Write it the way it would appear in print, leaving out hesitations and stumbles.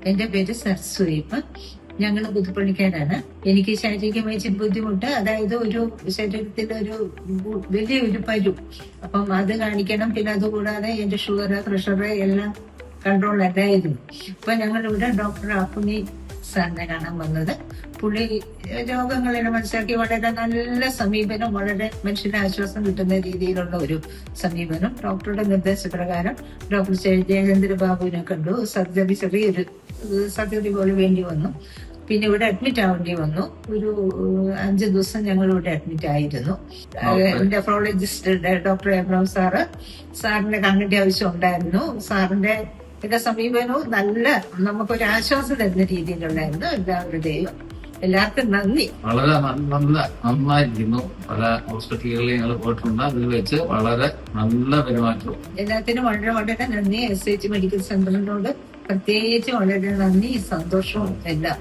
എന്റെ പേര് സരസ്വതി. ഞങ്ങള് പുതുപ്പള്ളിക്കാരാണ്. എനിക്ക് ശാരീരികമായി ഇച്ചിരി ബുദ്ധിമുട്ട്, അതായത് ഒരു ശരീരത്തിൽ ഒരു വലിയൊരു പരു, അപ്പം അത് കാണിക്കണം. പിന്നെ അതുകൂടാതെ എന്റെ ഷുഗർ, പ്രഷർ എല്ലാം കൺട്രോൾ അല്ലായിരുന്നു. അപ്പൊ ഞങ്ങളിവിടെ ഡോക്ടർ അപ്പുനി സാറിനെ കാണാൻ വന്നത്. പുള്ളി രോഗങ്ങളെല്ലാം മനസ്സിലാക്കി വളരെ നല്ല സമീപനം, വളരെ മനുഷ്യന് ആശ്വാസം കിട്ടുന്ന രീതിയിലുള്ള ഒരു സമീപനം. ഡോക്ടറുടെ നിർദ്ദേശപ്രകാരം ഡോക്ടർ ജയേന്ദ്ര ബാബുവിനെ കണ്ടു. ചെറിയൊരു സർജറി പോലെ വേണ്ടി വന്നു. പിന്നെ ഇവിടെ അഡ്മിറ്റ് ആവേണ്ടി വന്നു. ഒരു 5 ദിവസം ഞങ്ങൾ ഇവിടെ അഡ്മിറ്റ് ആയിരുന്നു. നെഫ്രോളജിസ്റ്റ് ഡോക്ടർ എബ്രഹാം സാറിന്റെ കണ്ണിന്റെ ആവശ്യം ഉണ്ടായിരുന്നു. സാറിന്റെ സമീപനവും നല്ല നമുക്കൊരു ആശ്വാസം തരുന്ന രീതിയിലുണ്ടായിരുന്നു. എല്ലാവർക്കും നന്ദി. വളരെ നന്നായിരിക്കുന്നു. പല ഹോസ്പിറ്റലുകളിൽ ഞങ്ങൾ പോയിട്ടുണ്ട്. അതിൽ വെച്ച് വളരെ നല്ല പെരുമാറ്റവും. എല്ലാത്തിനും വളരെ വളരെ നന്ദി. SH മെഡിക്കൽ സെന്ററിനോട് പ്രത്യേകിച്ച് വളരെ നന്ദി, സന്തോഷവും എല്ലാം.